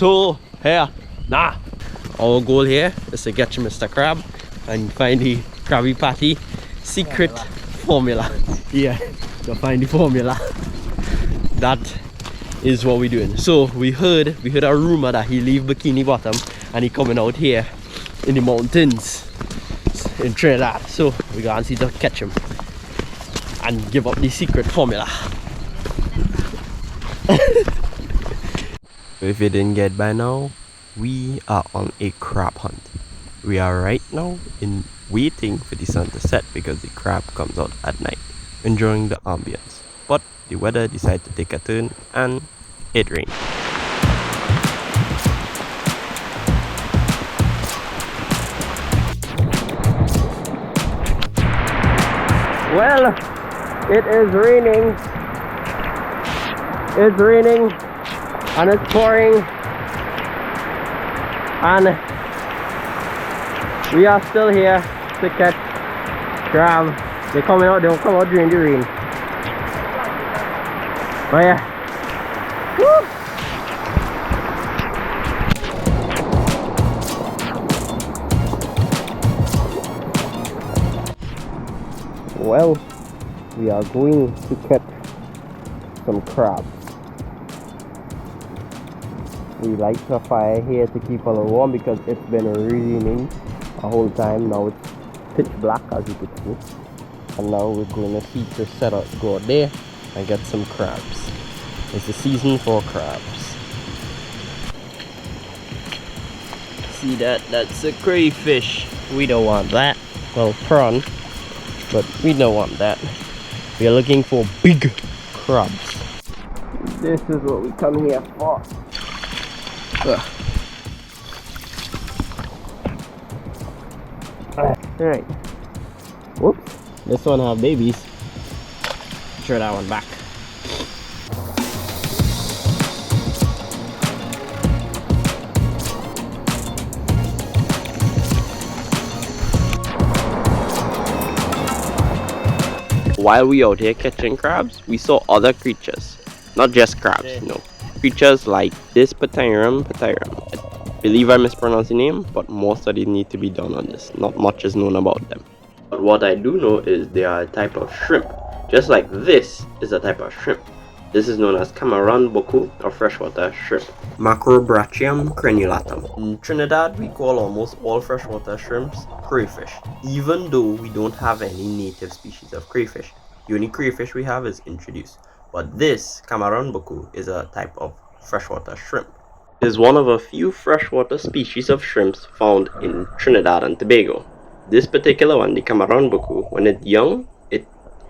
So here, our goal here is to get to Mr. Crab and find the Krabby Patty secret formula. Yeah, to find the formula. That is what we're doing. So we heard a rumor that he leave Bikini Bottom and he coming out here in the mountains in Trinidad. So we gotta see to catch him and give up the secret formula. If you didn't get by now, we are on a crab hunt. We are right now waiting for the sun to set because the crab comes out at night, enjoying the ambience. But the weather decided to take a turn and it rained. Well, it is raining. It's raining and it's pouring, and we are still here to catch crab. They'll come out during the rain. Oh yeah. Woo! Well, we are going to catch some crabs. We light a fire here to keep us warm because it's been raining a whole time. Now it's pitch black, as you can see. And now we're going to heat the setup, go out there and get some crabs. It's the season for crabs. See that? That's a crayfish. We don't want that. Well, prawn, but we don't want that. We are looking for big crabs. This is what we come here for. Alright. Whoops. This one have babies. Throw that one back. While we out here catching crabs, we saw other creatures. Not just crabs, no. Creatures like this Ptyrium. I believe I mispronounced the name, but more studies need to be done on this. Not much is known about them. But what I do know is they are a type of shrimp. Just like this is a type of shrimp. This is known as Cameron boku or freshwater shrimp. Macrobrachium crenulatum. In Trinidad, we call almost all freshwater shrimps crayfish, even though we don't have any native species of crayfish. The only crayfish we have is introduced. But this Cameron boku is a type of freshwater shrimp. It is one of a few freshwater species of shrimps found in Trinidad and Tobago. This particular one, the Cameron boku, when it's young, it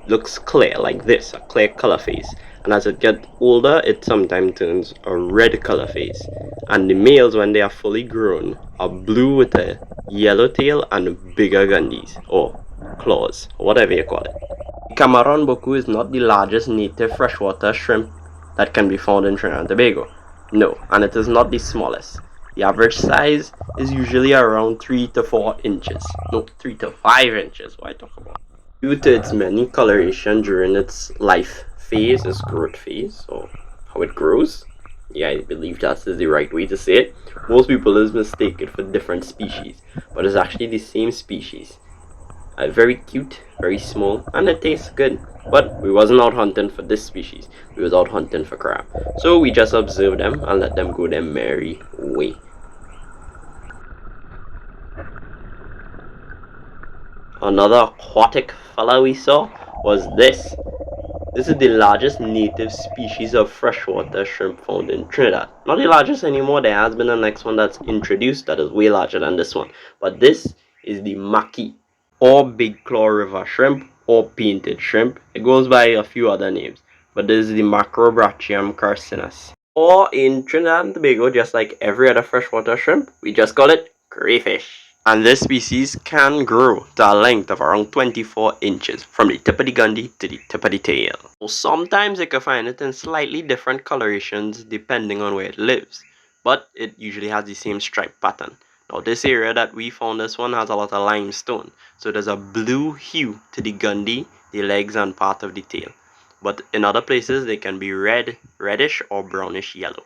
looks clear like this, a clear color phase. And as it gets older, it sometimes turns a red color phase. And the males, when they are fully grown, are blue with a yellow tail and bigger gundis, or claws, or whatever you call it. The Cameron boku is not the largest native freshwater shrimp that can be found in Trinidad and Tobago. No, and it is not the smallest. The average size is usually around 3 to 4 inches. No, 3 to 5 inches, what I talk about. Due to its many coloration during its life phase, its growth phase, or how it grows. Yeah, I believe that is the right way to say it. Most people is mistaken for different species, but it's actually the same species. Very cute, very small, and it tastes good. But we wasn't out hunting for this species. We was out hunting for crab. So we just observed them and let them go their merry way. Another aquatic fella we saw was this. This is the largest native species of freshwater shrimp found in Trinidad. Not the largest anymore. There has been a next one that's introduced that is way larger than this one. But this is the maki, or big claw river shrimp, or painted shrimp. It goes by a few other names, but this is the Macrobrachium carcinus. Or in Trinidad and Tobago, just like every other freshwater shrimp, we just call it crayfish. And this species can grow to a length of around 24 inches from the tip of the gundy to the tip of the tail. So sometimes you can find it in slightly different colorations depending on where it lives, but it usually has the same stripe pattern. Now this area that we found, this one has a lot of limestone, so there's a blue hue to the gundy, the legs and part of the tail. But in other places they can be red, reddish or brownish yellow.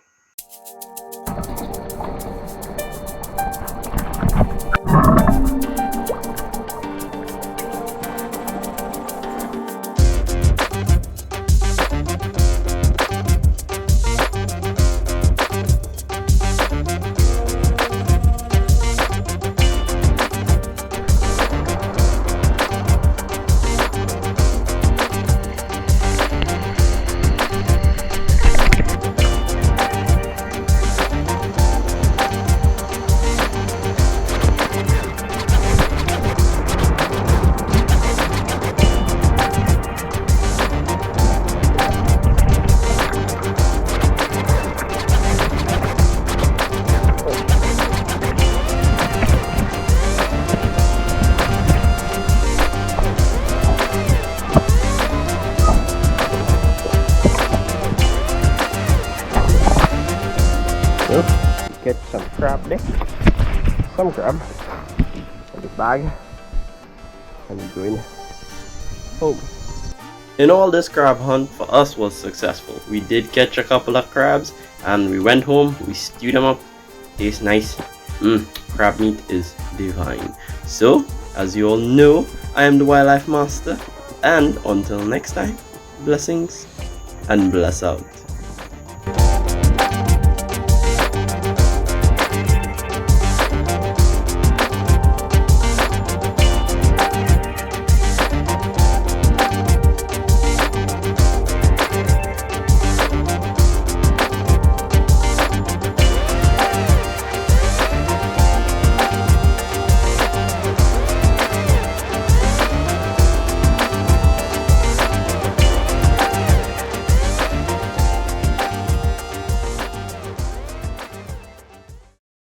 So, catch some crab there. Some crab. In the bag. And we're going home. In all, this crab hunt for us was successful. We did catch a couple of crabs and we went home, we stewed them up. Tastes nice. Crab meat is divine. So, as you all know, I am the Wildlife Master, and until next time, blessings and bless out.